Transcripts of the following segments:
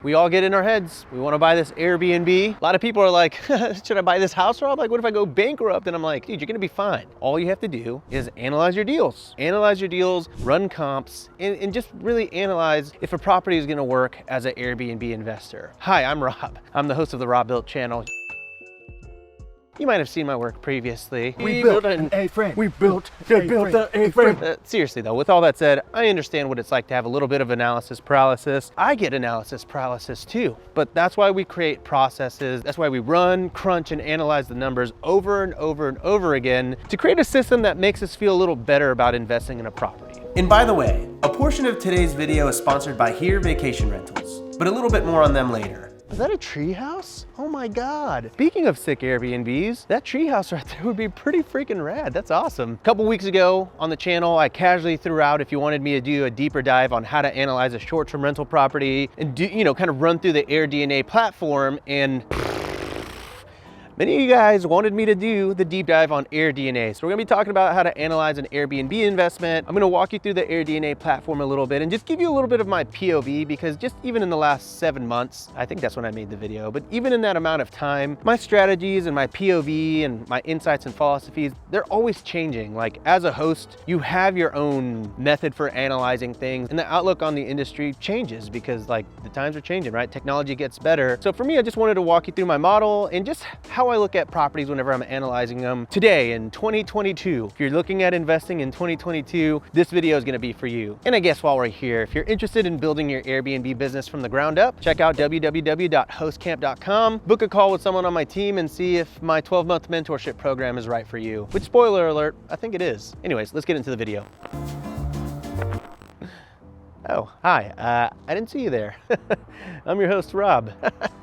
We all get in our heads, we want to buy this Airbnb. A lot of people are like, should I buy this house, Rob? Like, what if I go bankrupt? And I'm like, dude, you're gonna be fine. All you have to do is analyze your deals. Analyze your deals, run comps, and just really analyze if a property is gonna work as an Airbnb investor. Hi, I'm Rob. I'm the host of the Rob Built channel. You might have seen my work previously. We built an A-frame. We built the A-frame. Seriously though, with all that said, I understand what it's like to have a little bit of analysis paralysis. I get analysis paralysis too, but that's why we create processes. That's why we run, crunch, and analyze the numbers over and over and over again to create a system that makes us feel a little better about investing in a property. And by the way, a portion of today's video is sponsored by Here Vacation Rentals, but a little bit more on them later. Is that a tree house? Oh my God. Speaking of sick Airbnbs, that tree house right there would be pretty freaking rad. That's awesome. A couple weeks ago on the channel, I casually threw out if you wanted me to do a deeper dive on how to analyze a short-term rental property and do, kind of run through the AirDNA platform, and many of you guys wanted me to do the deep dive on AirDNA. So we're gonna be talking about how to analyze an Airbnb investment. I'm gonna walk you through the AirDNA platform a little bit and just give you a little bit of my POV, because just even in the last 7 months, I think that's when I made the video, but even in that amount of time, my strategies and my POV and my insights and philosophies, they're always changing. Like, as a host, you have your own method for analyzing things, and the outlook on the industry changes because like the times are changing, right? Technology gets better. So for me, I just wanted to walk you through my model and just how I look at properties whenever I'm analyzing them today in 2022. If you're looking at investing in 2022, this video is gonna be for you. And I guess while we're here, if you're interested in building your Airbnb business from the ground up, check out www.hostcamp.com, book a call with someone on my team, and see if my 12-month mentorship program is right for you. Which, spoiler alert, I think it is. Anyways, let's get into the video. Oh, hi, I didn't see you there. I'm your host, Rob.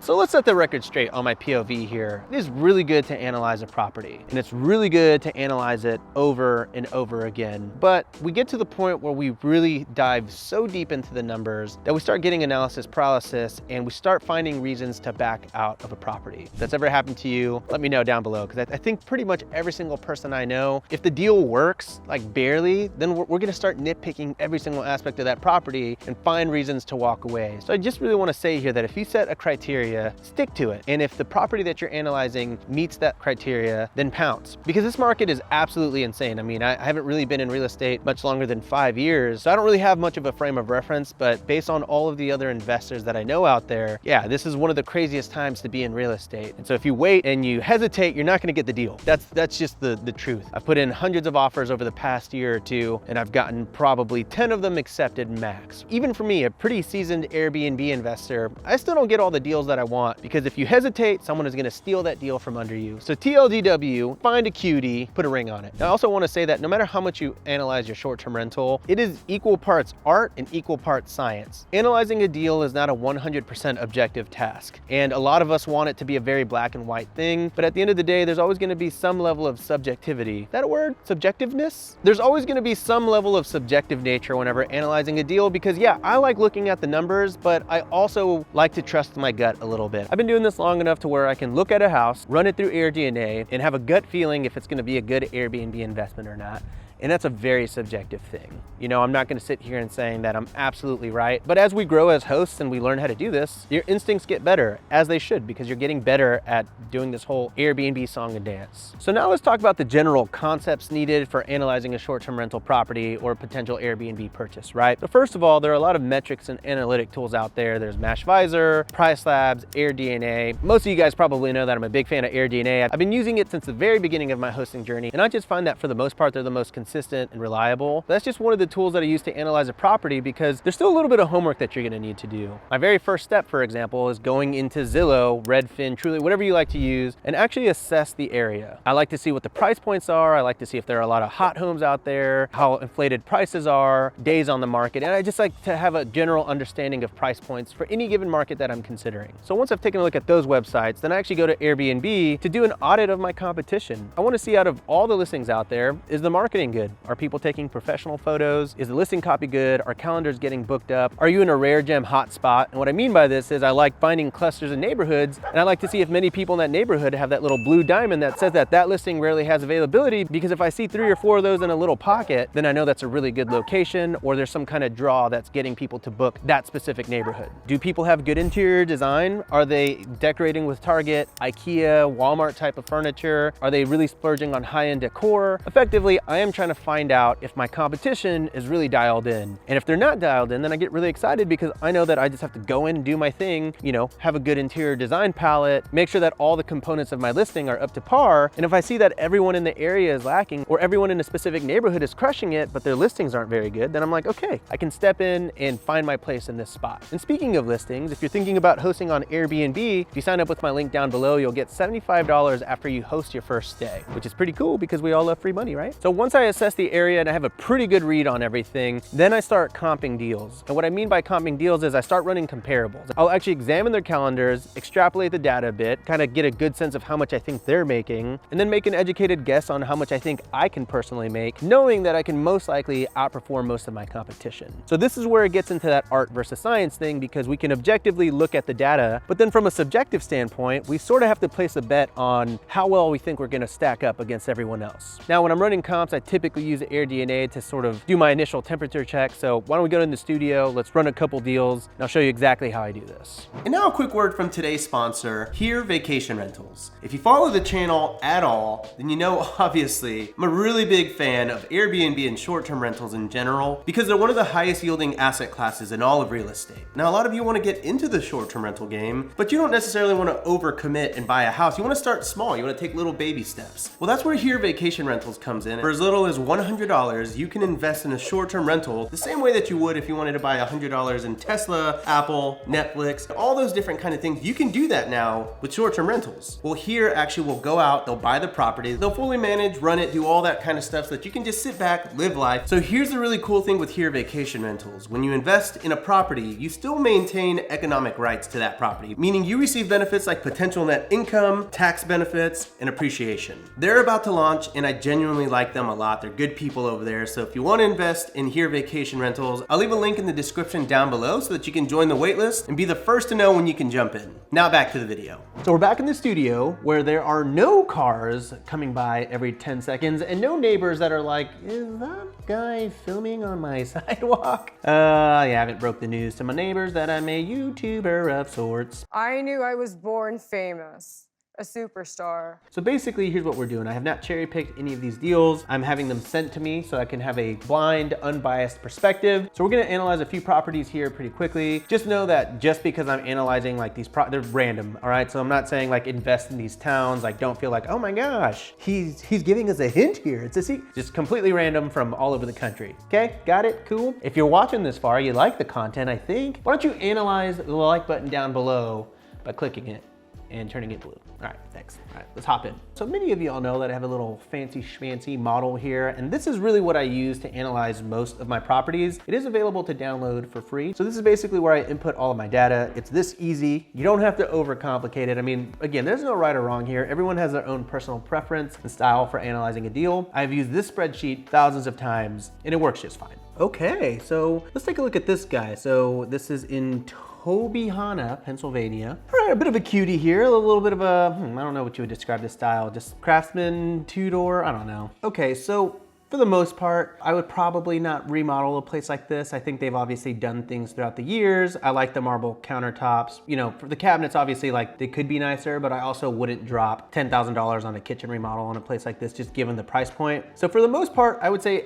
So let's set the record straight on my POV here. It is really good to analyze a property, and it's really good to analyze it over and over again. But we get to the point where we really dive so deep into the numbers that we start getting analysis paralysis, and we start finding reasons to back out of a property. If that's ever happened to you, let me know down below, because I think pretty much every single person I know, if the deal works, like barely, then we're gonna start nitpicking every single aspect of that property and find reasons to walk away. So I just really want to say here that if you set a criteria, stick to it. And if the property that you're analyzing meets that criteria, then pounce. Because this market is absolutely insane. I mean, I haven't really been in real estate much longer than 5 years, so I don't really have much of a frame of reference, but based on all of the other investors that I know out there, yeah, this is one of the craziest times to be in real estate. And so if you wait and you hesitate, you're not going to get the deal. That's just the truth. I've put in hundreds of offers over the past year or two, and I've gotten probably 10 of them accepted max. Even for me, a pretty seasoned Airbnb investor, I still don't get all the deals that I want, because if you hesitate, someone is gonna steal that deal from under you. So TLDW, find a cutie, put a ring on it. I also wanna say that no matter how much you analyze your short-term rental, it is equal parts art and equal parts science. Analyzing a deal is not a 100% objective task. And a lot of us want it to be a very black and white thing, but at the end of the day, there's always gonna be some level of subjectivity. Is that a word? Subjectiveness? There's always gonna be some level of subjective nature whenever analyzing a deal, because yeah, I like looking at the numbers, but I also like to trust my gut a little bit. I've been doing this long enough to where I can look at a house, run it through AirDNA, and have a gut feeling if it's gonna be a good Airbnb investment or not. And that's a very subjective thing. I'm not gonna sit here and saying that I'm absolutely right, but as we grow as hosts and we learn how to do this, your instincts get better, as they should, because you're getting better at doing this whole Airbnb song and dance. So now let's talk about the general concepts needed for analyzing a short-term rental property or potential Airbnb purchase, right? So first of all, there are a lot of metrics and analytic tools out there. There's Mashvisor, Price Labs, AirDNA. Most of you guys probably know that I'm a big fan of AirDNA. I've been using it since the very beginning of my hosting journey, and I just find that for the most part, they're the most consistent and reliable. That's just one of the tools that I use to analyze a property, because there's still a little bit of homework that you're gonna need to do. My very first step, for example, is going into Zillow, Redfin, Truly, whatever you like to use, and actually assess the area. I like to see what the price points are. I like to see if there are a lot of hot homes out there, how inflated prices are, days on the market, and I just like to have a general understanding of price points for any given market that I'm considering. So once I've taken a look at those websites, then I actually go to Airbnb to do an audit of my competition. I wanna see, out of all the listings out there, is the marketing good? Are people taking professional photos? Is the listing copy good? Are calendars getting booked up? Are you in a rare gem hotspot? And what I mean by this is I like finding clusters of neighborhoods, and I like to see if many people in that neighborhood have that little blue diamond that says that that listing rarely has availability, because if I see 3 or 4 of those in a little pocket, then I know that's a really good location, or there's some kind of draw that's getting people to book that specific neighborhood. Do people have good interior design? Are they decorating with Target, IKEA, Walmart type of furniture? Are they really splurging on high-end decor? Effectively, I am trying to find out if my competition is really dialed in. And if they're not dialed in, then I get really excited because I know that I just have to go in and do my thing, you know, have a good interior design palette, make sure that all the components of my listing are up to par. And if I see that everyone in the area is lacking, or everyone in a specific neighborhood is crushing it, but their listings aren't very good, then I'm like, okay, I can step in and find my place in this spot. And speaking of listings, if you're thinking about hosting on Airbnb, if you sign up with my link down below, you'll get $75 after you host your first stay, which is pretty cool because we all love free money, right? So once I assess the area and I have a pretty good read on everything, then I start comping deals. And what I mean by comping deals is I start running comparables. I'll actually examine their calendars, extrapolate the data a bit, kind of get a good sense of how much I think they're making, and then make an educated guess on how much I think I can personally make, knowing that I can most likely outperform most of my competition. So this is where it gets into that art versus science thing, because we can objectively look at the data, but then from a subjective standpoint, we sort of have to place a bet on how well we think we're gonna stack up against everyone else. Now, when I'm running comps, I typically use AirDNA to sort of do my initial temperature check. So why don't we go in the studio, let's run a couple deals, and I'll show you exactly how I do this. And now a quick word from today's sponsor, Here Vacation Rentals. If you follow the channel at all, then you know, obviously, I'm a really big fan of Airbnb and short-term rentals in general, because they're one of the highest yielding asset classes in all of real estate. Now, a lot of you want to get into the short-term rental game, but you don't necessarily want to overcommit and buy a house. You want to start small. You want to take little baby steps. Well, that's where Here Vacation Rentals comes in. For as little as $100, you can invest in a short-term rental the same way that you would if you wanted to buy $100 in Tesla, Apple, Netflix, all those different kind of things. You can do that now with short-term rentals. Well, Here actually will go out, they'll buy the property, they'll fully manage, run it, do all that kind of stuff so that you can just sit back, live life. So here's the really cool thing with Here Vacation Rentals. When you invest in a property, you still maintain economic rights to that property, meaning you receive benefits like potential net income, tax benefits, and appreciation. They're about to launch, and I genuinely like them a lot. They're good people over there. So if you want to invest in Here Vacation Rentals, I'll leave a link in the description down below so that you can join the waitlist and be the first to know when you can jump in. Now back to the video. So we're back in the studio where there are no cars coming by every 10 seconds and no neighbors that are like, is that guy filming on my sidewalk? I haven't broke the news to my neighbors that I'm a YouTuber of sorts. I knew I was born famous, a superstar. So basically, here's what we're doing. I have not cherry picked any of these deals. I'm having them sent to me so I can have a blind, unbiased perspective. So we're gonna analyze a few properties here pretty quickly. Just know that just because I'm analyzing like these, they're random, all right? So I'm not saying like invest in these towns, like don't feel like, oh my gosh, he's giving us a hint here. It's a secret. Just completely random from all over the country. Okay, got it, cool? If you're watching this far, you like the content, I think. Why don't you analyze the like button down below by clicking it and turning it blue. All right, thanks. All right, let's hop in. So many of y'all know that I have a little fancy schmancy model here, and this is really what I use to analyze most of my properties. It is available to download for free. So this is basically where I input all of my data. It's this easy. You don't have to overcomplicate it. I mean, again, there's no right or wrong here. Everyone has their own personal preference and style for analyzing a deal. I've used this spreadsheet thousands of times, and it works just fine. Okay, so let's take a look at this guy. So this is in Tobyhanna, Pennsylvania. All right, a bit of a cutie here, a little bit of a, I don't know what you would describe this style, just craftsman, two-door, I don't know. Okay, so for the most part, I would probably not remodel a place like this. I think they've obviously done things throughout the years. I like the marble countertops. You know, for the cabinets, obviously, like they could be nicer, but I also wouldn't drop $10,000 on a kitchen remodel on a place like this, just given the price point. So for the most part, I would say,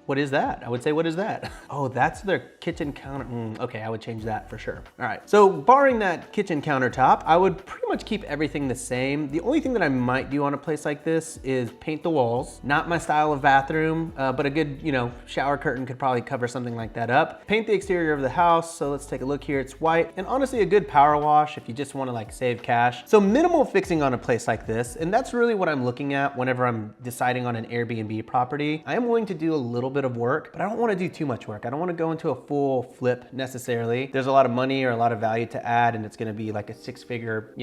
what is that? I would say, what is that? Oh, that's their kitchen counter. Okay, I would change that for sure. All right, so barring that kitchen countertop, I would pretty much keep everything the same. The only thing that I might do on a place like this is paint the walls. Not my style of bathroom, but a good, you know, shower curtain could probably cover something like that up. Paint the exterior of the house. So let's take a look here. It's white, and honestly, a good power wash if you just want to like save cash. So minimal fixing on a place like this, and that's really what I'm looking at whenever I'm deciding on an Airbnb property. I am willing to do a little bit of work, but I don't want to do too much work. I don't want to go into a full flip necessarily. There's a lot of money or a lot of value to add, and it's going to be like a six-figure,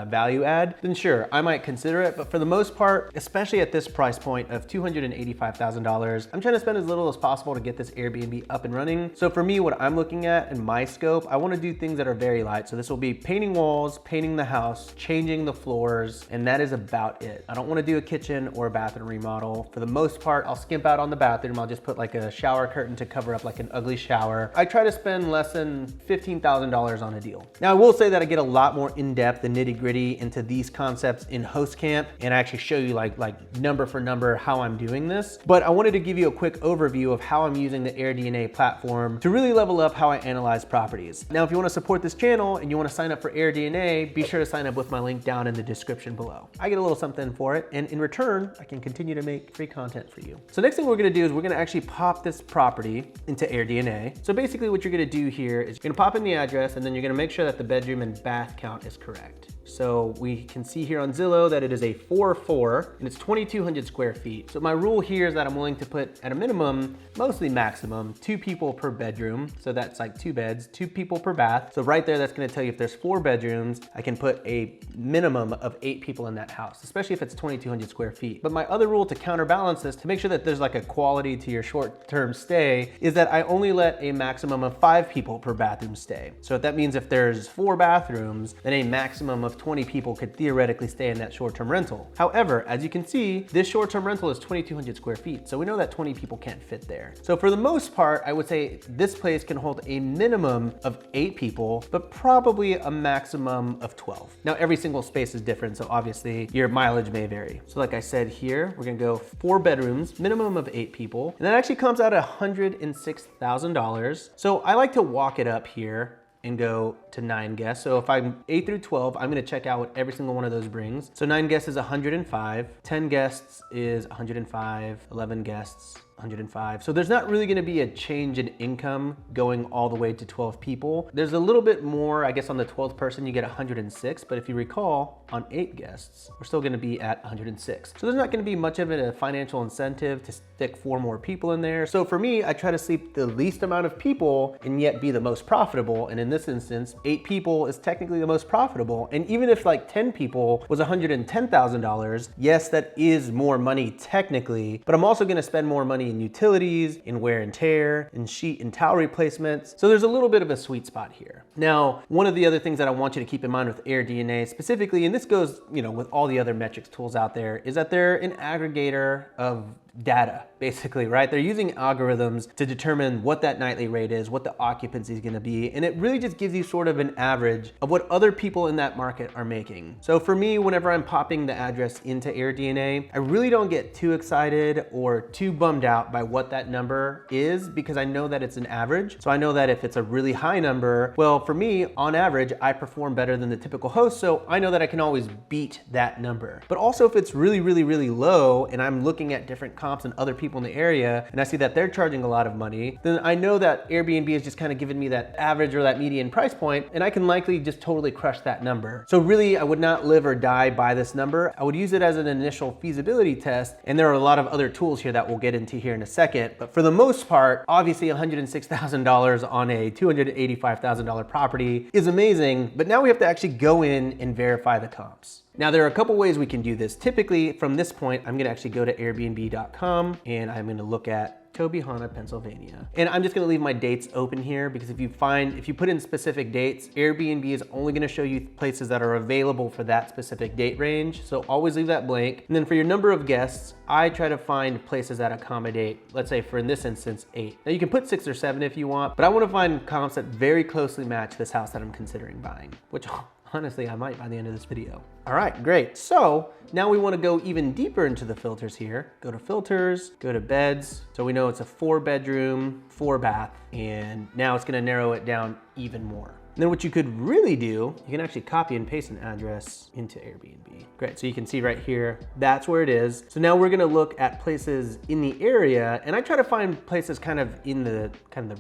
value add. Then sure, I might consider it. But for the most part, especially at this price point of $285,000, I'm trying to spend as little as possible to get this Airbnb up and running. So for me, what I'm looking at in my scope, I want to do things that are very light. So this will be painting walls, painting the house, changing the floors, and that is about it. I don't want to do a kitchen or a bathroom remodel. For the most part, I'll skimp out on the bathroom. I'll just put like a shower curtain to cover up like an ugly shower. I try to spend less than $15,000 on a deal. Now I will say that I get a lot more in-depth and nitty-gritty into these concepts in Host Camp, and I actually show you like number for number how I'm doing this. But I wanted to give you a quick overview of how I'm using the AirDNA platform to really level up how I analyze properties. Now, if you want to support this channel and you want to sign up for AirDNA, be sure to sign up with my link down in the description below. I get a little something for it, and in return, I can continue to make free content for you. So next thing we're going to do is we're going to actually pop this property into AirDNA. So basically what you're going to do here is you're going to pop in the address, and then you're going to make sure that the bedroom and bath count is correct. So we can see here on Zillow that it is a 4-4 and it's 2,200 square feet. So my rule here is that I'm willing to put at a minimum, mostly maximum, 2 people per bedroom. So that's like 2 beds, 2 people per bath. So right there, that's gonna tell you if there's 4 bedrooms, I can put a minimum of 8 people in that house, especially if it's 2,200 square feet. But my other rule to counterbalance this, to make sure that there's like a quality to your short-term stay, is that I only let a maximum of 5 people per bathroom stay. So that means if there's 4 bathrooms, then a maximum of 20 people could theoretically stay in that short-term rental. However, as you can see, this short-term rental is 2,200 square feet. So we know that 20 people can't fit there. So for the most part, I would say this place can hold a minimum of 8 people, but probably a maximum of 12. Now, every single space is different, so obviously your mileage may vary. So like I said here, we're gonna go 4 bedrooms, minimum of 8 people, and that actually comes out at $106,000. So I like to walk it up here and go to 9 guests. So if I'm 8 through 12, I'm gonna check out what every single one of those brings. So 9 guests is 105, 10 guests is 105, 11 guests, 105. So there's not really gonna be a change in income going all the way to 12 people. There's a little bit more, I guess on the 12th person you get 106, but if you recall, on 8 guests, we're still gonna be at 106. So there's not gonna be much of a financial incentive to stick 4 more people in there. So for me, I try to sleep the least amount of people and yet be the most profitable. And in this instance, 8 people is technically the most profitable. And even if like 10 people was $110,000, yes, that is more money technically, but I'm also gonna spend more money in utilities, in wear and tear, in sheet and towel replacements. So there's a little bit of a sweet spot here. Now, one of the other things that I want you to keep in mind with AirDNA specifically, and this goes, with all the other metrics tools out there, is that they're an aggregator of data, basically, right? They're using algorithms to determine what that nightly rate is, what the occupancy is gonna be, and it really just gives you sort of an average of what other people in that market are making. So for me, whenever I'm popping the address into AirDNA, I really don't get too excited or too bummed out by what that number is, because I know that it's an average. So I know that if it's a really high number, well, for me, on average, I perform better than the typical host, so I know that I can always beat that number. But also if it's really, really, really low, and I'm looking at different comps and other people in the area, and I see that they're charging a lot of money, then I know that Airbnb is just kind of giving me that average or that median price point, and I can likely just totally crush that number. So really, I would not live or die by this number. I would use it as an initial feasibility test, and there are a lot of other tools here that we'll get into here in a second. But for the most part, obviously $106,000 on a $285,000 property is amazing, but now we have to actually go in and verify the comps. Now, there are a couple ways we can do this. Typically, from this point, I'm gonna actually go to Airbnb.com and I'm gonna look at Tobyhanna, Pennsylvania. And I'm just gonna leave my dates open here because if you put in specific dates, Airbnb is only gonna show you places that are available for that specific date range. So always leave that blank. And then for your number of guests, I try to find places that accommodate, let's say for in this instance, 8. Now you can put 6 or 7 if you want, but I wanna find comps that very closely match this house that I'm considering buying, which honestly, I might by the end of this video. All right, great. So now we wanna go even deeper into the filters here. Go to filters, go to beds. So we know it's a 4 bedroom, 4 bath, and now it's gonna narrow it down even more. And then what you could really do, you can actually copy and paste an address into Airbnb. Great, so you can see right here, that's where it is. So now we're gonna look at places in the area, and I try to find places kind of in the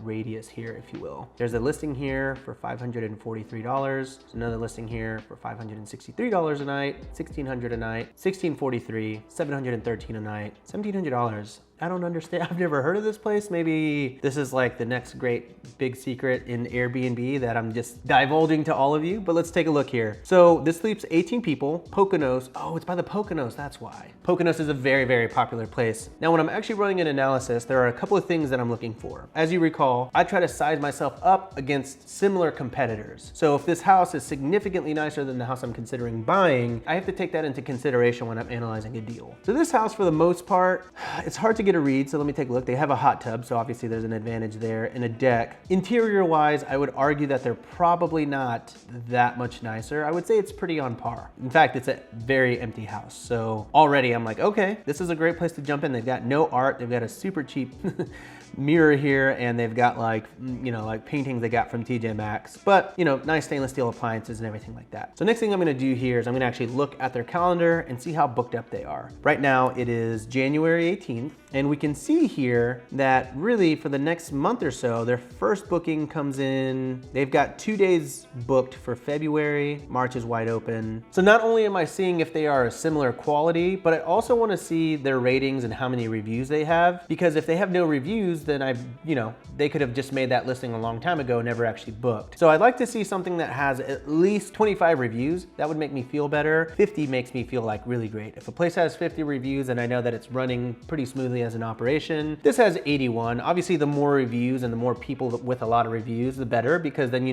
radius here, if you will. There's a listing here for $543. There's another listing here for $563 a night, $1,600 a night, $1,643, $713 a night, $1,700. I don't understand. I've never heard of this place. Maybe this is like the next great big secret in Airbnb that I'm just divulging to all of you, but let's take a look here. So this sleeps 18 people, Poconos. Oh, it's by the Poconos, that's why. Poconos is a very, very popular place. Now, when I'm actually running an analysis, there are a couple of things that I'm looking for. As you recall, I try to size myself up against similar competitors. So if this house is significantly nicer than the house I'm considering buying, I have to take that into consideration when I'm analyzing a deal. So this house, for the most part, it's hard to get a read, so let me take a look. They have a hot tub, so obviously there's an advantage there, and a deck. Interior-wise, I would argue that they're probably not that much nicer. I would say it's pretty on par. In fact, it's a very empty house, so already I'm like, okay, this is a great place to jump in. They've got no art, they've got a super cheap mirror here, and they've got like, like paintings they got from TJ Maxx, but nice stainless steel appliances and everything like that. So next thing I'm gonna do here is I'm gonna actually look at their calendar and see how booked up they are. Right now it is January 18th, and we can see here that really for the next month or so, their first booking comes in, they've got 2 days booked for February, March is wide open. So not only am I seeing if they are a similar quality, but I also wanna see their ratings and how many reviews they have, because if they have no reviews, then they could have just made that listing a long time ago and never actually booked. So I'd like to see something that has at least 25 reviews. That would make me feel better. 50 makes me feel like really great. If a place has 50 reviews and I know that it's running pretty smoothly as an operation, this has 81. Obviously, the more reviews and the more people with a lot of reviews, the better, because then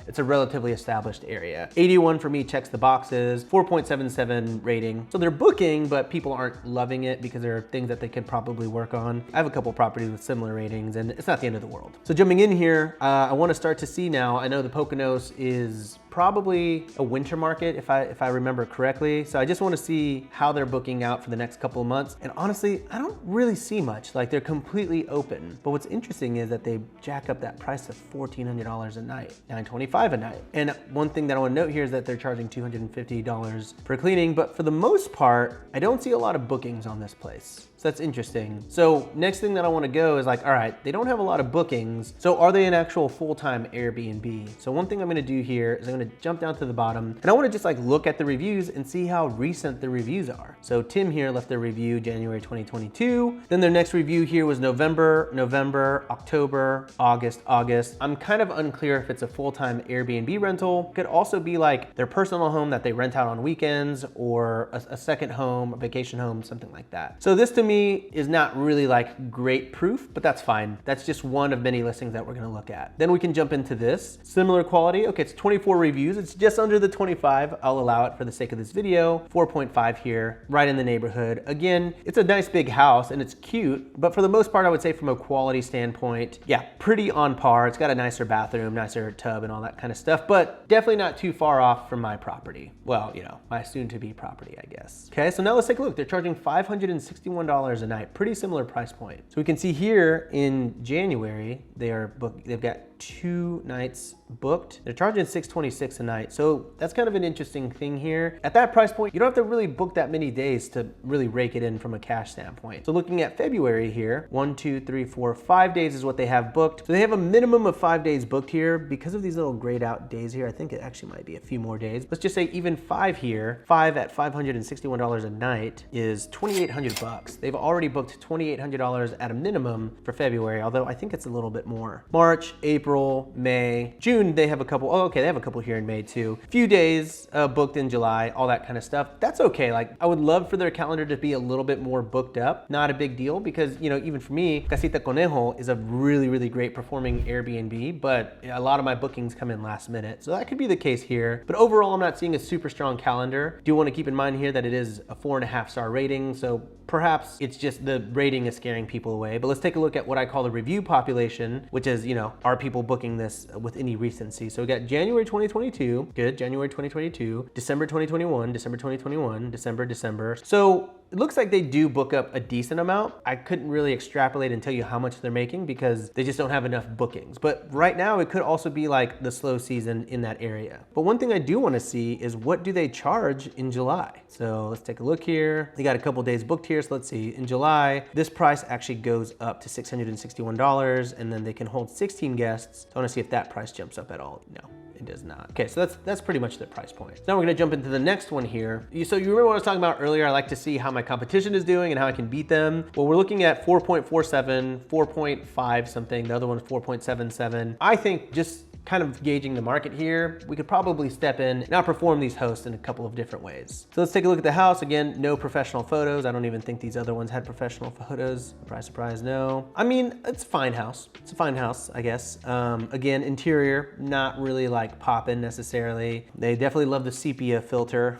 it's a relatively established area. 81 for me checks the boxes, 4.77 rating. So they're booking, but people aren't loving it because there are things that they could probably work on. I have a couple properties with similar ratings, and it's not the end of the world. So jumping in here, I want to start to see now, I know the Poconos is probably a winter market if I remember correctly. So I just want to see how they're booking out for the next couple of months. And honestly, I don't really see much. Like, they're completely open. But what's interesting is that they jack up that price to $1,400 a night, $925 a night. And one thing that I want to note here is that they're charging $250 for cleaning. But for the most part, I don't see a lot of bookings on this place. So that's interesting. So next thing that I want to go is like, all right, they don't have a lot of bookings. So are they an actual full-time Airbnb? So one thing I'm going to do here is I'm going to jump down to the bottom, and I want to just like look at the reviews and see how recent the reviews are. So Tim here left their review January 2022. Then their next review here was November, October, August. I'm kind of unclear if it's a full-time Airbnb rental. Could also be like their personal home that they rent out on weekends, or a second home, a vacation home, something like that. So this to me is not really like great proof, but that's fine. That's just one of many listings that we're going to look at. Then we can jump into this. Similar quality. Okay, it's 24 reviews. It's just under the 25. I'll allow it for the sake of this video. 4.5 here, right in the neighborhood. Again, it's a nice big house and it's cute, but for the most part, I would say from a quality standpoint, yeah, pretty on par. It's got a nicer bathroom, nicer tub and all that kind of stuff, but definitely not too far off from my property. Well, my soon-to-be property, I guess. Okay, so now let's take a look. They're charging $561 a night, pretty similar price point. So we can see here in January, they've got 2 nights booked. They're charging $626 a night. So that's kind of an interesting thing here. At that price point, you don't have to really book that many days to really rake it in from a cash standpoint. So looking at February here, 1, 2, 3, 4, 5 days is what they have booked. So they have a minimum of 5 days booked here. Because of these little grayed out days here, I think it actually might be a few more days. Let's just say even 5 here, 5 at $561 a night is $2,800. They've already booked $2,800 at a minimum for February, although I think it's a little bit more. March, April, May, June, they have a couple. Oh, okay, they have a couple here in May too. Few days booked in July, all that kind of stuff. That's okay. Like, I would love for their calendar to be a little bit more booked up. Not a big deal because, even for me, Casita Conejo is a really, really great performing Airbnb, but a lot of my bookings come in last minute. So that could be the case here. But overall, I'm not seeing a super strong calendar. Do want to keep in mind here that it is a 4.5-star rating. So perhaps it's just the rating is scaring people away. But let's take a look at what I call the review population, which is, are people booking this with any recency? So we got January 2022, good, January 2022, December 2021, December 2021, December. So it looks like they do book up a decent amount. I couldn't really extrapolate and tell you how much they're making because they just don't have enough bookings. But right now it could also be like the slow season in that area. But one thing I do want to see is what do they charge in July? So let's take a look here. They got a couple days booked here. So let's see, in July, this price actually goes up to $661 and then they can hold 16 guests. So I want to see if that price jumps up at all. No. It does not. Okay, so that's pretty much the price point. So now we're gonna jump into the next one here. So you remember what I was talking about earlier? I like to see how my competition is doing and how I can beat them. Well, we're looking at 4.47, 4.5 something. The other one's 4.77. I think just kind of gauging the market here, we could probably step in and outperform these hosts in a couple of different ways. So let's take a look at the house. Again, no professional photos. I don't even think these other ones had professional photos. Surprise, surprise, no. I mean, it's a fine house. It's a fine house, I guess. Again, interior, not really like poppin' necessarily. They definitely love the sepia filter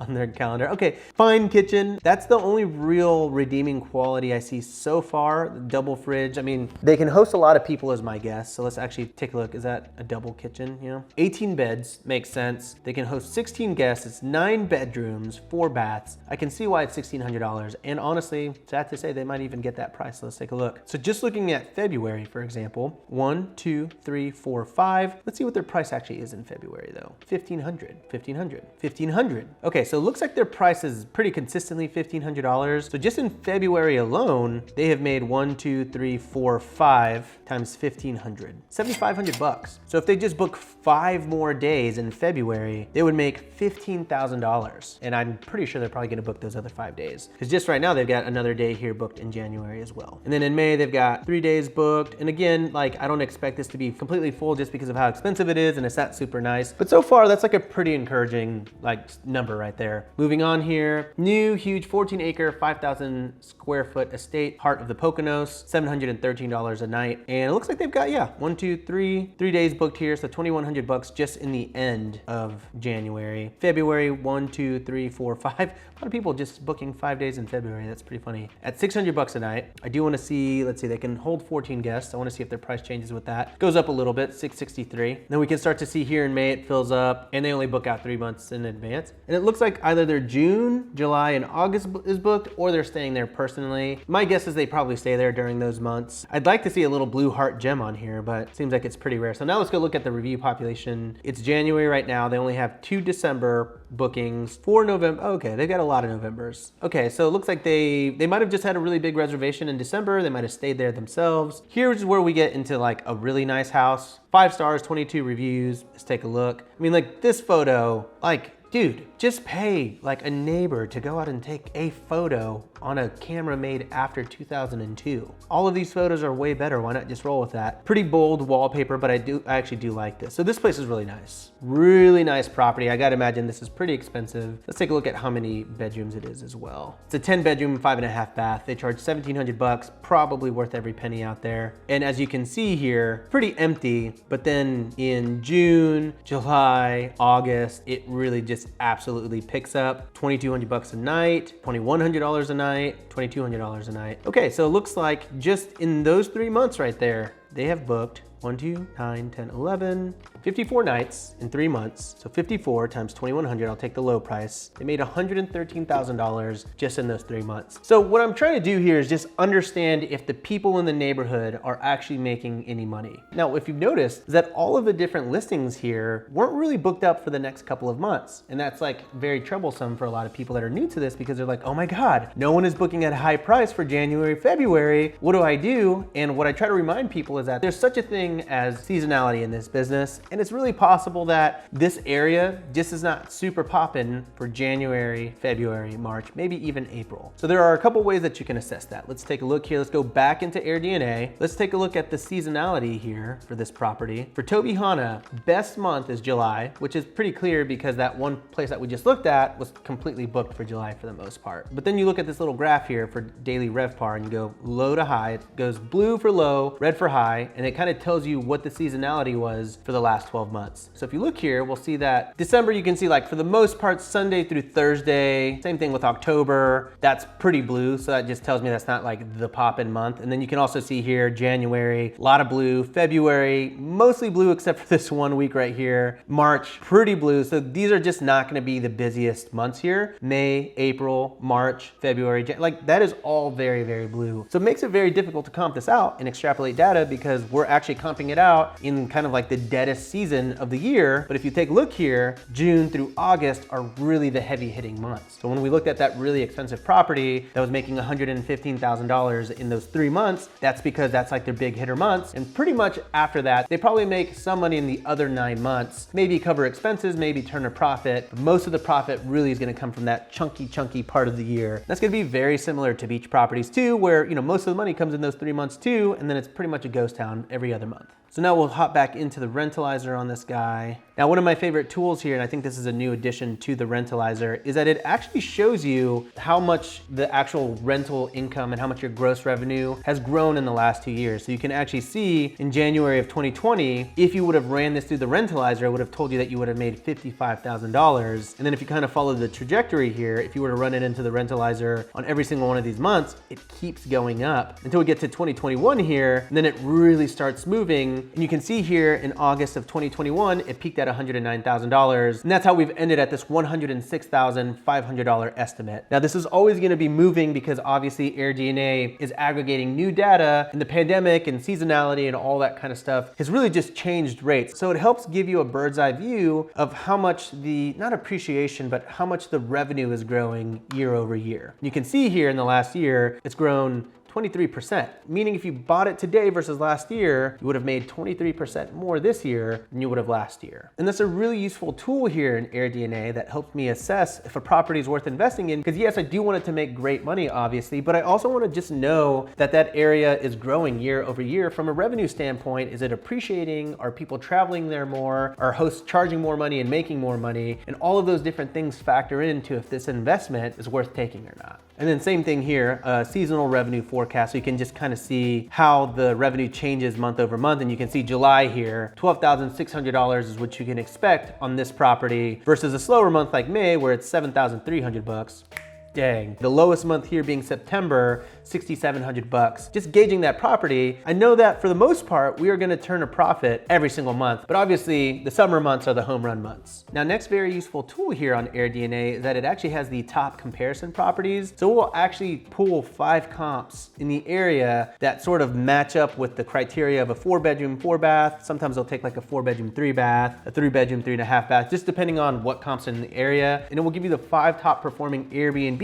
on their calendar. Okay, fine kitchen. That's the only real redeeming quality I see so far. The double fridge. I mean, they can host a lot of people as my guest. So let's actually take a look. Is that a double kitchen, you know? 18 beds, makes sense. They can host 16 guests. It's 9 bedrooms, 4 baths. I can see why it's $1,600. And honestly, sad to say, they might even get that price. So let's take a look. So just looking at February, for example, 1, 2, 3, 4, 5. Let's see what their price actually is in February though. 1,500, 1,500, 1,500. Okay, so it looks like their price is pretty consistently $1,500. So just in February alone, they have made 1, 2, 3, 4, 5 times 1,500, 7,500 bucks. So if they just book 5 more days in February, they would make $15,000. And I'm pretty sure they're probably gonna book those other 5 days. Because just right now, they've got another day here booked in January as well. And then in May, they've got 3 days booked. And again, like I don't expect this to be completely full just because of how expensive it is and it's not super nice. But so far, that's like a pretty encouraging like number right there. Moving on here, new, huge 14 acre, 5,000 square foot estate, heart of the Poconos, $713 a night. And it looks like they've got, yeah, 1, 2, 3 days booked here. So 2,100 bucks just in the end of January. February, 1, 2, 3, 4, 5. A lot of people just booking 5 days in February. That's pretty funny. At 600 bucks a night. I do want to see, let's see, they can hold 14 guests. I want to see if their price changes with that. Goes up a little bit, 663. Then we can start to see here in May, it fills up and they only book out 3 months in advance. And it looks like either their June, July, and August is booked or they're staying there personally. My guess is they probably stay there during those months. I'd like to see a little blue heart gem on here, but it seems like it's pretty rare. So now let's go look at the review population. It's January right now. They only have 2 December bookings, 4 November. Okay, they've got a lot of Novembers. Okay, so it looks like they might have just had a really big reservation in December. They might have stayed there themselves. Here's where we get into like a really nice house. 5 stars, 22 reviews. Let's take a look. I mean, like this photo, like, dude, just pay like a neighbor to go out and take a photo on a camera made after 2002. All of these photos are way better. Why not just roll with that? Pretty bold wallpaper, but I actually do like this. So this place is really nice. Really nice property. I gotta imagine this is pretty expensive. Let's take a look at how many bedrooms it is as well. It's a 10 bedroom, 5.5 bath. They charge 1,700 bucks, probably worth every penny out there. And as you can see here, pretty empty, but then in June, July, August, it really just absolutely picks up. 2,200 bucks a night, $2,100 a night, $2,200 a night. Okay, so it looks like just in those 3 months right there, they have booked 1, 2, 9, 10, 11, 54 nights in 3 months. So 54 times 2,100, I'll take the low price. They made $113,000 just in those 3 months. So what I'm trying to do here is just understand if the people in the neighborhood are actually making any money. Now, if you've noticed is that all of the different listings here weren't really booked up for the next couple of months. And that's like very troublesome for a lot of people that are new to this because they're like, oh my God, no one is booking at a high price for January, February. What do I do? And what I try to remind people is that there's such a thing as seasonality in this business. And it's really possible that this area just is not super poppin' for January, February, March, maybe even April. So there are a couple ways that you can assess that. Let's take a look here. Let's go back into AirDNA. Let's take a look at the seasonality here for this property. For Tobyhanna, best month is July, which is pretty clear because that one place that we just looked at was completely booked for July for the most part. But then you look at this little graph here for daily RevPAR and you go low to high. It goes blue for low, red for high, and it kind of tells you what the seasonality was for the last 12 months. So if you look here, we'll see that December, you can see like for the most part, Sunday through Thursday, same thing with October, that's pretty blue. So that just tells me that's not like the poppin' month. And then you can also see here, January, a lot of blue, February, mostly blue except for this 1 week right here, March, pretty blue. So these are just not gonna be the busiest months here. May, April, March, February, like that is all very, very blue. So it makes it very difficult to comp this out and extrapolate data because we're actually comping it out in kind of like the deadest season of the year. But if you take a look here, June through August are really the heavy hitting months. So when we looked at that really expensive property that was making $115,000 in those 3 months, that's because that's like their big hitter months. And pretty much after that, they probably make some money in the other 9 months, maybe cover expenses, maybe turn a profit. But most of the profit really is gonna come from that chunky part of the year. That's gonna be very similar to beach properties too, where most of the money comes in those 3 months too, and then it's pretty much a ghost town every other month. So now we'll hop back into the rentalizer on this guy. Now, one of my favorite tools here, and I think this is a new addition to the rentalizer, is that it actually shows you how much the actual rental income and how much your gross revenue has grown in the last 2 years. So you can actually see in January of 2020, if you would have ran this through the rentalizer, it would have told you that you would have made $55,000. And then if you kind of follow the trajectory here, if you were to run it into the rentalizer on every single one of these months, it keeps going up until we get to 2021 here, and then it really starts moving. And you can see here in August of 2021, it peaked at $109,000. And that's how we've ended at this $106,500 estimate. Now, this is always gonna be moving because obviously AirDNA is aggregating new data, and the pandemic and seasonality and all that kind of stuff has really just changed rates. So it helps give you a bird's eye view of how much the, not appreciation, but how much the revenue is growing year over year. You can see here in the last year, it's grown 23%, meaning if you bought it today versus last year, you would have made 23% more this year than you would have last year. And that's a really useful tool here in AirDNA that helps me assess if a property is worth investing in, because yes, I do want it to make great money, obviously, but I also want to just know that that area is growing year over year from a revenue standpoint. Is it appreciating? Are people traveling there more? Are hosts charging more money and making more money? And all of those different things factor into if this investment is worth taking or not. And then same thing here, seasonal revenue forecast. So you can just kind of see how the revenue changes month over month. And you can see July here, $12,600 is what you can expect on this property versus a slower month like May where it's $7,300. Dang. The lowest month here being September, $6,700. Just gauging that property, I know that for the most part, we are gonna turn a profit every single month, but obviously the summer months are the home run months. Now, next very useful tool here on AirDNA is that it actually has the top comparison properties. So we'll actually pull 5 comps in the area that sort of match up with the criteria of a 4-bedroom, 4-bath. Sometimes they'll take like a 4-bedroom, 3-bath, a 3-bedroom, 3.5-bath, just depending on what comps in the area. And it will give you the 5 top performing Airbnbs,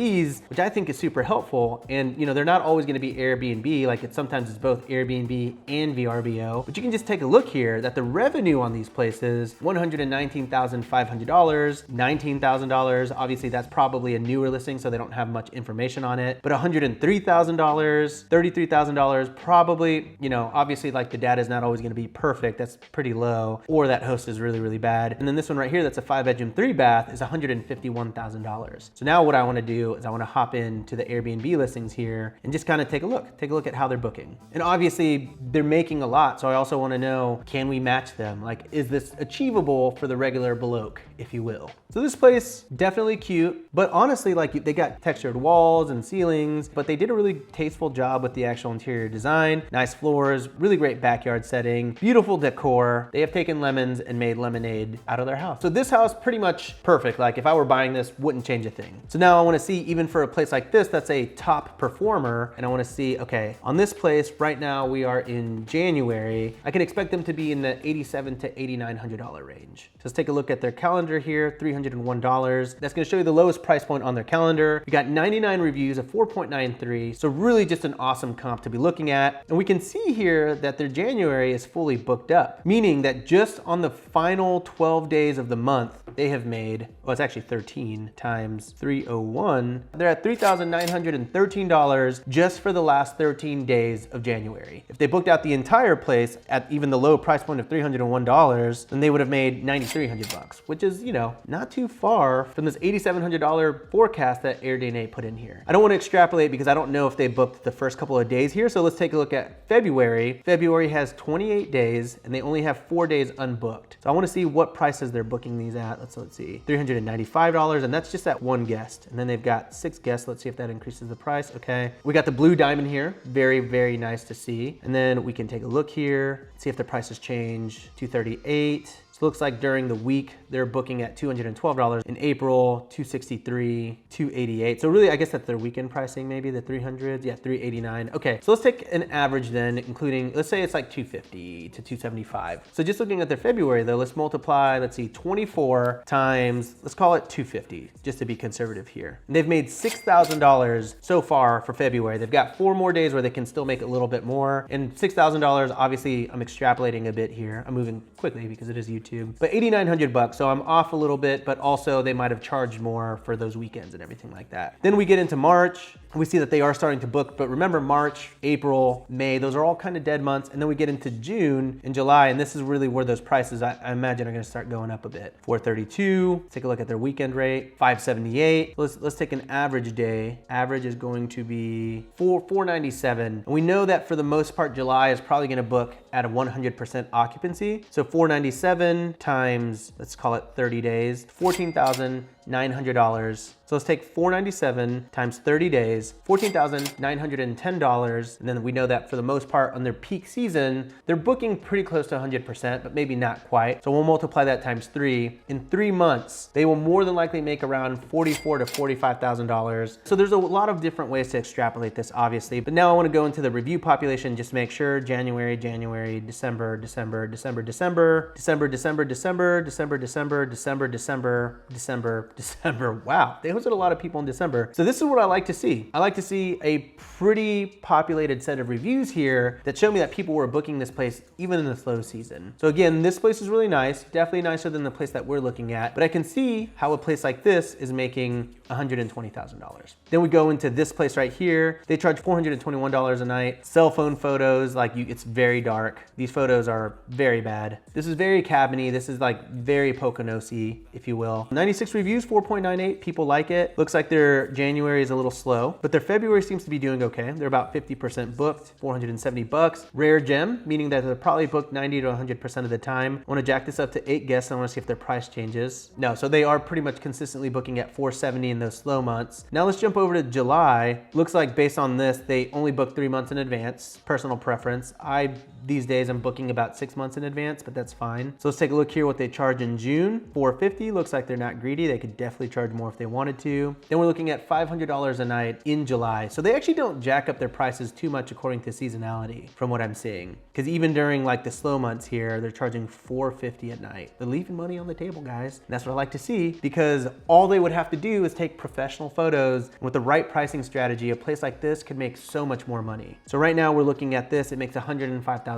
which I think is super helpful. And they're not always gonna be Airbnb, like sometimes it's both Airbnb and VRBO, but you can just take a look here that the revenue on these places, $119,500, $19,000, obviously that's probably a newer listing, so they don't have much information on it, but $103,000, $33,000, probably, obviously like the data is not always gonna be perfect, that's pretty low, or that host is really, really bad. And then this one right here, that's a 5-bedroom, 3-bath is $151,000. So now what I wanna do is I wanna hop into the Airbnb listings here and just kind of take a look at how they're booking. And obviously they're making a lot. So I also want to know, can we match them? Like, is this achievable for the regular Baroque, if you will? So this place, definitely cute, but honestly, like they got textured walls and ceilings, but they did a really tasteful job with the actual interior design. Nice floors, really great backyard setting, beautiful decor. They have taken lemons and made lemonade out of their house. So this house, pretty much perfect. Like if I were buying this, wouldn't change a thing. So now I want to see, even for a place like this, that's a top performer, and I want to see, okay, on this place right now we are in January, I can expect them to be in the $8,700 to $8,900 range. So let's take a look at their calendar here, $301. That's going to show you the lowest price point on their calendar. We got 99 reviews, a 4.93, so really just an awesome comp to be looking at. And we can see here that their January is fully booked up, meaning that just on the final 12 days of the month, they have made, well, it's actually 13 times 301. They're at $3,913 just for the last 13 days of January. If they booked out the entire place at even the low price point of $301, then they would have made $9,300, which is, not too far from this $8,700 forecast that AirDNA put in here. I don't want to extrapolate because I don't know if they booked the first couple of days here. So let's take a look at February. February has 28 days and they only have 4 days unbooked. So I want to see what prices they're booking these at. Let's see, $395, and that's just that one guest. And then they've got 6 guests. Let's see if that increases the price. Okay. We got the blue diamond here. Very, very nice to see. And then we can take a look here, see if the prices change. $238. So it looks like during the week, they're booking at $212. In April, $263, $288. So really, I guess that's their weekend pricing, maybe the 300s. Yeah, $389. Okay, so let's take an average then, including, let's say it's like $250 to $275. So just looking at their February though, let's multiply, let's see, 24 times, let's call it $250, just to be conservative here. And they've made $6,000 so far for February. They've got 4 more days where they can still make a little bit more. And $6,000, obviously I'm extrapolating a bit here. I'm moving quickly because it is YouTube, but $8,900. So I'm off a little bit, but also they might've charged more for those weekends and everything like that. Then we get into March, we see that they are starting to book, but remember March, April, May, those are all kind of dead months. And then we get into June and July, and this is really where those prices, I imagine, are gonna start going up a bit. 432, take a look at their weekend rate, 578. Let's take an average day. Average is going to be 497. And we know that for the most part, July is probably gonna book at a 100% occupancy. So 497 times, let's call it 30 days, $14,900. So let's take 497 times 30 days, $14,910. And then we know that for the most part on their peak season, they're booking pretty close to 100%, but maybe not quite. So we'll multiply that times 3. In 3 months, they will more than likely make around $44,000 to $45,000. So there's a lot of different ways to extrapolate this, obviously. But now I want to go into the review population, just make sure January, December, December, December, December, December, December, December, December, December, December, December, December, December. Wow, they hosted a lot of people in December. So this is what I like to see. I like to see a pretty populated set of reviews here that show me that people were booking this place even in the slow season. So again, this place is really nice, definitely nicer than the place that we're looking at, but I can see how a place like this is making $120,000. Then we go into this place right here. They charge $421 a night. Cell phone photos, it's very dark. These photos are very bad. This is very cabiny. This is like very Poconos-y, if you will. 96 reviews, 4.98. People like it. Looks like their January is a little slow, but their February seems to be doing okay. They're about 50% booked, $470. Rare gem, meaning that they're probably booked 90 to 100% of the time. I want to jack this up to 8 guests. I want to see if their price changes. No, so they are pretty much consistently booking at 470 in those slow months. Now let's jump over to July. Looks like based on this, they only book 3 months in advance. Personal preference. These days I'm booking about 6 months in advance, but that's fine. So let's take a look here what they charge in June. $450. Looks like they're not greedy. They could definitely charge more if they wanted to. Then we're looking at $500 a night in July. So they actually don't jack up their prices too much according to seasonality from what I'm seeing. Because even during like the slow months here, they're charging $450 a night. They're leaving money on the table, guys. And that's what I like to see, because all they would have to do is take professional photos. And with the right pricing strategy, a place like this could make so much more money. So right now we're looking at this, it makes $105,000.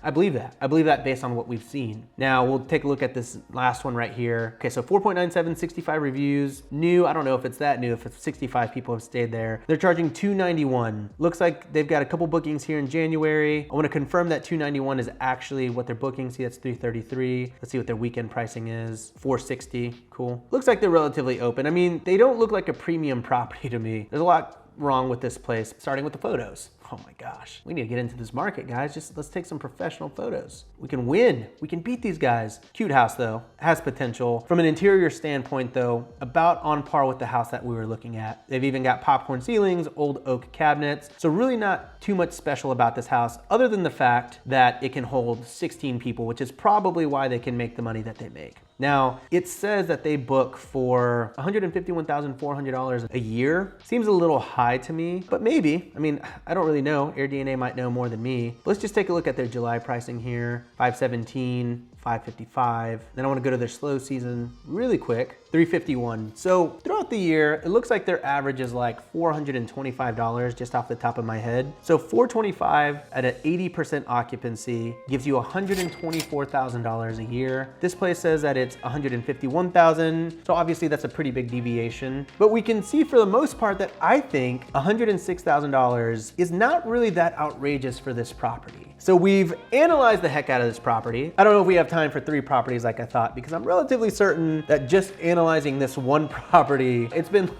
I believe that. I believe that based on what we've seen. Now we'll take a look at this last one right here. Okay, so 4.97, 65 reviews. New, I don't know if it's that new, if it's 65 people have stayed there. They're charging $291. Looks like they've got a couple bookings here in January. I want to confirm that $291 is actually what they're booking. See, that's $333. Let's see what their weekend pricing is. $460. Cool. Looks like they're relatively open. I mean, they don't look like a premium property to me. There's a lot wrong with this place, starting with the photos. Oh my gosh, we need to get into this market, guys. Just let's take some professional photos. We can win. We can beat these guys. Cute house though, has potential. From an interior standpoint though, about on par with the house that we were looking at. They've even got popcorn ceilings, old oak cabinets. So really not too much special about this house other than the fact that it can hold 16 people, which is probably why they can make the money that they make. Now, it says that they book for $151,400 a year. Seems a little high to me, but maybe. I mean, I don't really know. AirDNA might know more than me. But let's just take a look at their July pricing here. 517, 555. Then I want to go to their slow season really quick. 351. So throughout the year, it looks like their average is like $425 just off the top of my head. So $425 at an 80% occupancy gives you $124,000 a year. This place says that it's $151,000. So obviously that's a pretty big deviation, but we can see for the most part that I think $106,000 is not really that outrageous for this property. So we've analyzed the heck out of this property. I don't know if we have time for 3 properties like I thought, because I'm relatively certain that just analyzing this one property, it's been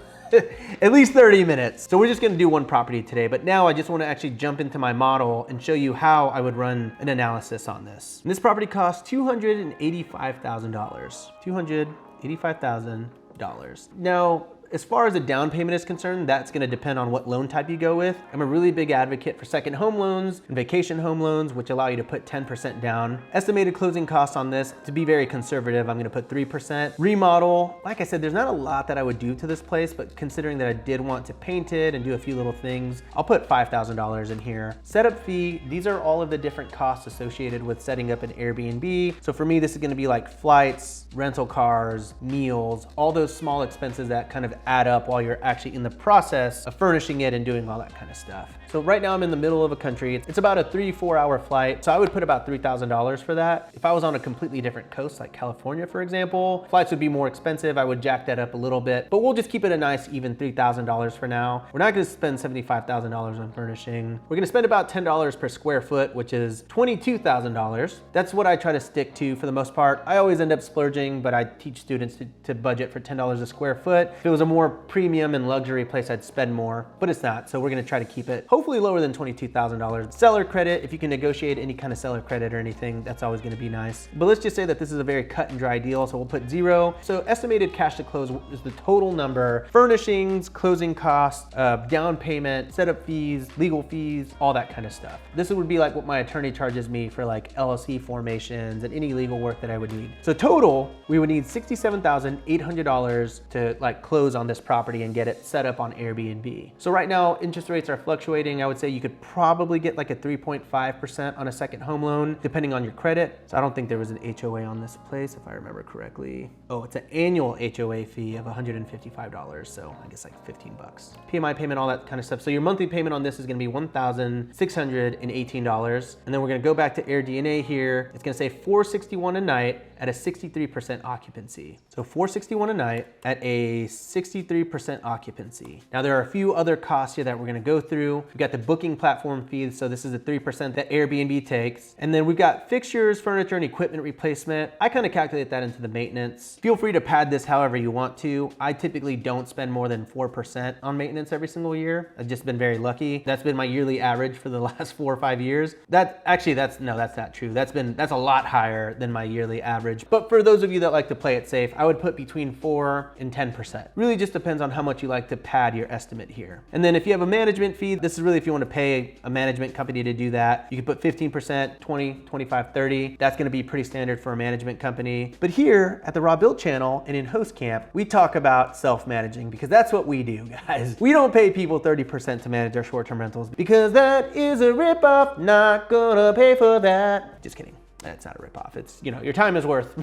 at least 30 minutes. So we're just gonna do one property today, but now I just wanna actually jump into my model and show you how I would run an analysis on this. And this property costs $285,000. $285,000. Now, As far as the down payment is concerned, that's gonna depend on what loan type you go with. I'm a really big advocate for second home loans and vacation home loans, which allow you to put 10% down. Estimated closing costs on this, to be very conservative, I'm gonna put 3%. Remodel, like I said, there's not a lot that I would do to this place, but considering that I did want to paint it and do a few little things, I'll put $5,000 in here. Setup fee, these are all of the different costs associated with setting up an Airbnb. So for me, this is gonna be like flights, rental cars, meals, all those small expenses that kind of add up while you're actually in the process of furnishing it and doing all that kind of stuff. So right now I'm in the middle of a country. It's about a 3-4 hour flight. So I would put about $3,000 for that. If I was on a completely different coast, like California, for example, flights would be more expensive. I would jack that up a little bit, but we'll just keep it a nice even $3,000 for now. We're not gonna spend $75,000 on furnishing. We're gonna spend about $10 per square foot, which is $22,000. That's what I try to stick to for the most part. I always end up splurging, but I teach students to budget for $10 a square foot. If it was a more premium and luxury place, I'd spend more, but it's not. So we're gonna try to keep it hopefully lower than $22,000. Seller credit, if you can negotiate any kind of seller credit or anything, that's always gonna be nice. But let's just say that this is a very cut and dry deal, so we'll put 0. So estimated cash to close is the total number, furnishings, closing costs, down payment, setup fees, legal fees, all that kind of stuff. This would be like what my attorney charges me for like LLC formations and any legal work that I would need. So total, we would need $67,800 to like close on this property and get it set up on Airbnb. So right now, interest rates are fluctuating. I would say you could probably get like a 3.5% on a second home loan, depending on your credit. So I don't think there was an HOA on this place, if I remember correctly. Oh, it's an annual HOA fee of $155, so I guess like 15 bucks. PMI payment, all that kind of stuff. So your monthly payment on this is gonna be $1,618. And then we're gonna go back to AirDNA here. It's gonna say $461 a night at a 63% occupancy. So $461 a night at a 63% occupancy. Now there are a few other costs here that we're gonna go through. We've got the booking platform fees, so this is the 3% that Airbnb takes. And then we've got fixtures, furniture, and equipment replacement. I kind of calculate that into the maintenance. Feel free to pad this however you want to. I typically don't spend more than 4% on maintenance every single year. I've just been very lucky. That's been my yearly average for the last 4 or 5 years. That's not true. That's a lot higher than my yearly average. But for those of you that like to play it safe, I would put between 4 and 10%. Really just depends on how much you like to pad your estimate here. And then if you have a management fee, this is really if you want to pay a management company to do that. You can put 15%, 20, 25, 30. That's going to be pretty standard for a management company. But here at the Raw Built channel and in Host Camp, we talk about self-managing because that's what we do, guys. We don't pay people 30% to manage our short-term rentals because that is a ripoff. Not gonna pay for that. Just kidding. That's not a ripoff. It's, you know, your time is worth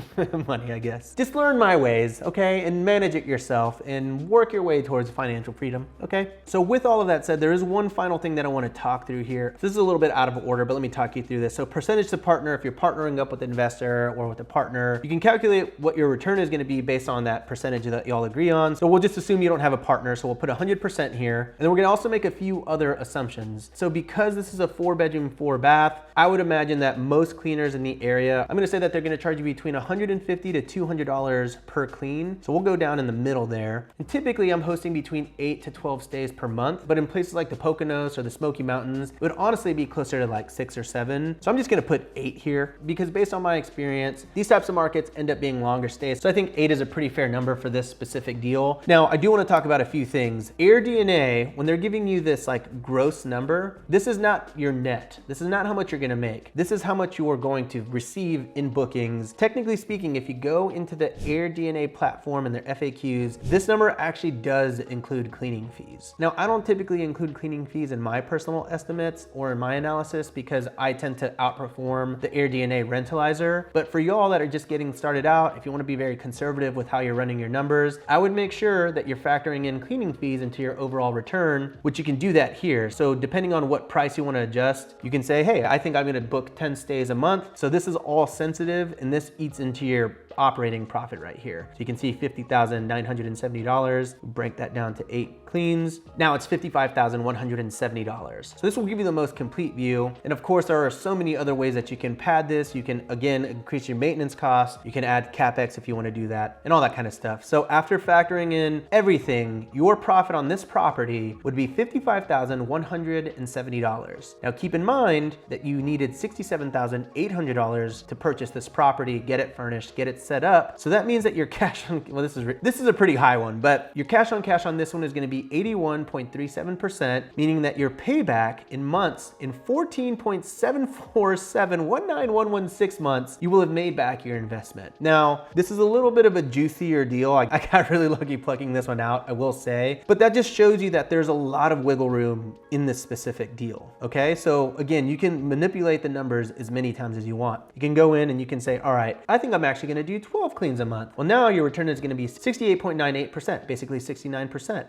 money, I guess. Just learn my ways, okay? And manage it yourself and work your way towards financial freedom, okay? So with all of that said, there is one final thing that I want to talk through here. This is a little bit out of order, but let me talk you through this. So percentage to partner, if you're partnering up with an investor or with a partner, you can calculate what your return is going to be based on that percentage that y'all agree on. So we'll just assume you don't have a partner. So we'll put 100% here. And then we're going to also make a few other assumptions. So because this is a 4-bedroom, 4-bath, I would imagine that most cleaners in the area, I'm gonna say that they're gonna charge you between $150 to $200 per clean. So we'll go down in the middle there. And typically I'm hosting between 8 to 12 stays per month, but in places like the Poconos or the Smoky Mountains, it would honestly be closer to like 6 or 7. So I'm just gonna put 8 here because based on my experience, these types of markets end up being longer stays. So I think 8 is a pretty fair number for this specific deal. Now, I do wanna talk about a few things. AirDNA, when they're giving you this like gross number, this is not your net. This is not how much you're gonna make. This is how much you are going to receive in bookings. Technically speaking, if you go into the AirDNA platform and their FAQs, this number actually does include cleaning fees. Now, I don't typically include cleaning fees in my personal estimates or in my analysis because I tend to outperform the AirDNA rentalizer. But for y'all that are just getting started out, if you want to be very conservative with how you're running your numbers, I would make sure that you're factoring in cleaning fees into your overall return, which you can do that here. So depending on what price you want to adjust, you can say, hey, I think I'm going to book 10 stays a month. So this is all sensitive and this eats into your operating profit right here. So you can see $50,970. Break that down to 8 cleans. Now it's $55,170. So this will give you the most complete view. And of course, there are so many other ways that you can pad this. You can, again, increase your maintenance costs. You can add CapEx if you want to do that and all that kind of stuff. So after factoring in everything, your profit on this property would be $55,170. Now keep in mind that you needed $67,800 to purchase this property, get it furnished, get it set up. So that means that your cash on, well, this is a pretty high one, but your cash on this one is gonna be 81.37%, meaning that your payback in months, in 14.7471916 months, you will have made back your investment. Now, this is a little bit of a juicier deal. I got really lucky plucking this one out, I will say, but that just shows you that there's a lot of wiggle room in this specific deal, okay? So again, you can manipulate the numbers as many times as you want. You can go in and you can say, all right, I think I'm actually gonna do 12 cleans a month. Well, now your return is gonna be 68.98%, basically 69%.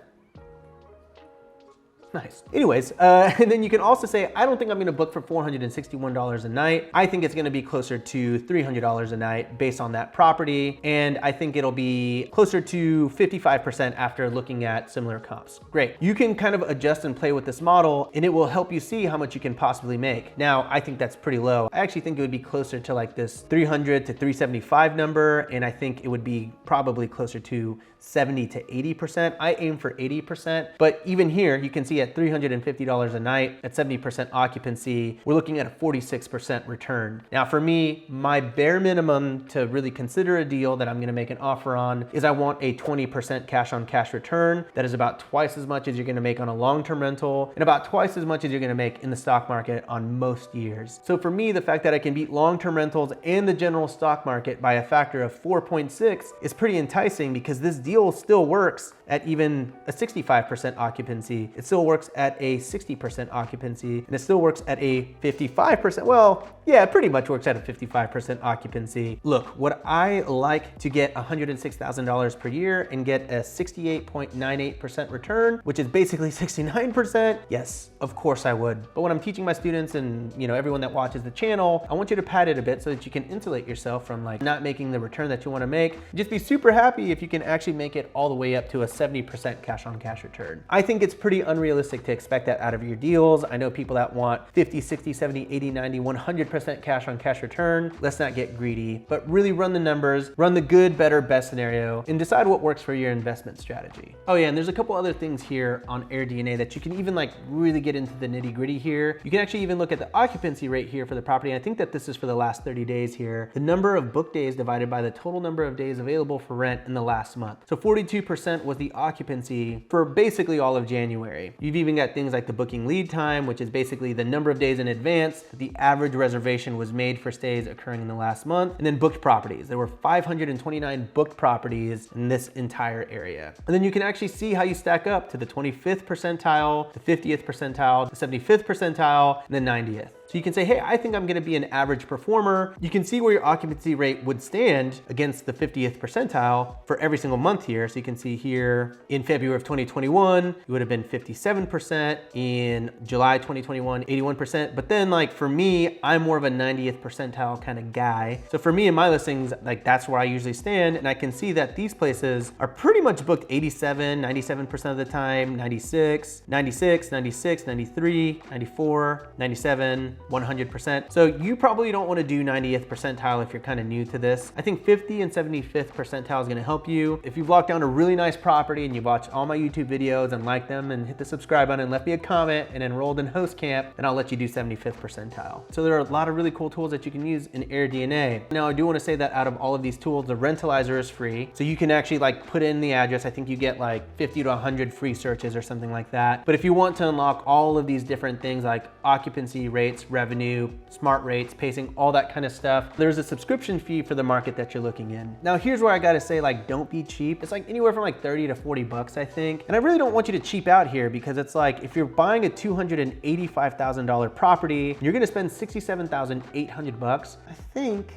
Nice. Anyways, and then you can also say, I don't think I'm gonna book for $461 a night. I think it's gonna be closer to $300 a night based on that property. And I think it'll be closer to 55% after looking at similar comps. Great. You can kind of adjust and play with this model and it will help you see how much you can possibly make. Now, I think that's pretty low. I actually think it would be closer to like this 300 to 375 number. And I think it would be probably closer to 70 to 80%. I aim for 80%, but even here, you can see at $350 a night, at 70% occupancy, we're looking at a 46% return. Now for me, my bare minimum to really consider a deal that I'm gonna make an offer on is I want a 20% cash on cash return. That is about twice as much as you're gonna make on a long-term rental and about twice as much as you're gonna make in the stock market on most years. So for me, the fact that I can beat long-term rentals and the general stock market by a factor of 4.6 is pretty enticing because this deal still works at even a 65% occupancy. It still works at a 60% occupancy, and it still works at a 55%. Well, yeah, it pretty much works at a 55% occupancy. Look, would I like to get $106,000 per year and get a 68.98% return, which is basically 69%? Yes, of course I would. But when I'm teaching my students and everyone that watches the channel, I want you to pad it a bit so that you can insulate yourself from like not making the return that you want to make. Just be super happy if you can actually make it all the way up to a 70% cash on cash return. I think it's pretty unrealistic to expect that out of your deals. I know people that want 50, 60, 70, 80, 90, 100% cash on cash return. Let's not get greedy, but really run the numbers, run the good, better, best scenario, and decide what works for your investment strategy. Oh yeah, and there's a couple other things here on AirDNA that you can even like really get into the nitty gritty here. You can actually even look at the occupancy rate here for the property. And I think that this is for the last 30 days here. The number of book days divided by the total number of days available for rent in the last month. So 42% was the occupancy for basically all of January. You've even got things like the booking lead time, which is basically the number of days in advance that the average reservation was made for stays occurring in the last month. And then booked properties. There were 529 booked properties in this entire area. And then you can actually see how you stack up to the 25th percentile, the 50th percentile, the 75th percentile, and the 90th. So you can say, hey, I think I'm gonna be an average performer. You can see where your occupancy rate would stand against the 50th percentile for every single month here. So you can see here in February of 2021, you would have been 57%, in July 2021, 81%. But then like for me, I'm more of a 90th percentile kind of guy. So for me in my listings, like that's where I usually stand. And I can see that these places are pretty much booked 87, 97% of the time, 96, 96, 96, 93, 94, 97, 100%. So you probably don't want to do 90th percentile if you're kind of new to this. I think 50 and 75th percentile is going to help you. If you've locked down a really nice property and you've watched all my YouTube videos and liked them and hit the subscribe button and left me a comment and enrolled in host camp, then I'll let you do 75th percentile. So there are a lot of really cool tools that you can use in AirDNA. Now I do want to say that out of all of these tools, the rentalizer is free. So you can actually like put in the address. I think you get like 50 to 100 free searches or something like that. But if you want to unlock all of these different things like occupancy rates, revenue, smart rates, pacing, all that kind of stuff, there's a subscription fee for the market that you're looking in. Now here's where I gotta say, like, don't be cheap. It's like anywhere from like 30 to 40 bucks, I think. And I really don't want you to cheap out here because it's like, if you're buying a $285,000 property, you're gonna spend 67,800 bucks. I think,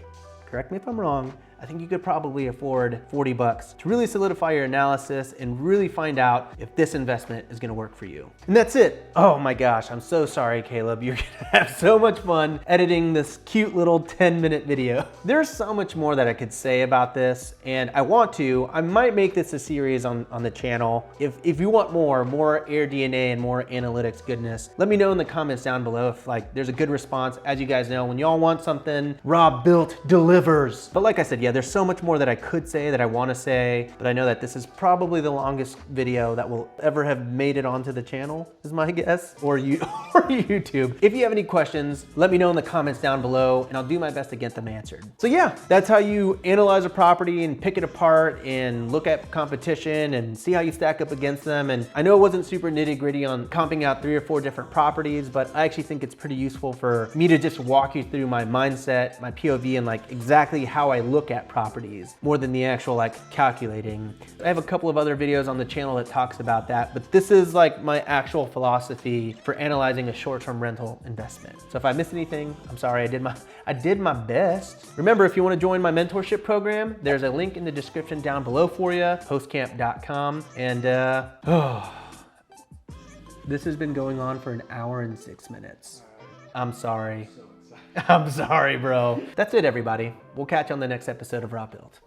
correct me if I'm wrong, I think you could probably afford 40 bucks to really solidify your analysis and really find out if this investment is gonna work for you. And that's it. Oh my gosh, I'm so sorry, Caleb. You're gonna have so much fun editing this cute little 10-minute video. There's so much more that I could say about this, and I might make this a series on the channel. If you want more AirDNA and more analytics goodness, let me know in the comments down below if like there's a good response. As you guys know, when y'all want something, Rob Built delivers. But like I said, yeah, yeah, there's so much more that I could say that I want to say, but I know that this is probably the longest video that will ever have made it onto the channel, is my guess, or YouTube. If you have any questions, let me know in the comments down below and I'll do my best to get them answered. So yeah, that's how you analyze a property and pick it apart and look at competition and see how you stack up against them. And I know it wasn't super nitty gritty on comping out 3 or 4 different properties, but I actually think it's pretty useful for me to just walk you through my mindset, my POV, and like exactly how I look at properties more than the actual like calculating. I have a couple of other videos on the channel that talks about that, but this is like my actual philosophy for analyzing a short-term rental investment. So if I missed anything, I'm sorry, I did my best. Remember, if you want to join my mentorship program, there's a link in the description down below for you, hostcamp.com. And this has been going on for 1 hour and 6 minutes. I'm sorry. I'm sorry, bro. That's it, everybody. We'll catch you on the next episode of Raw Built.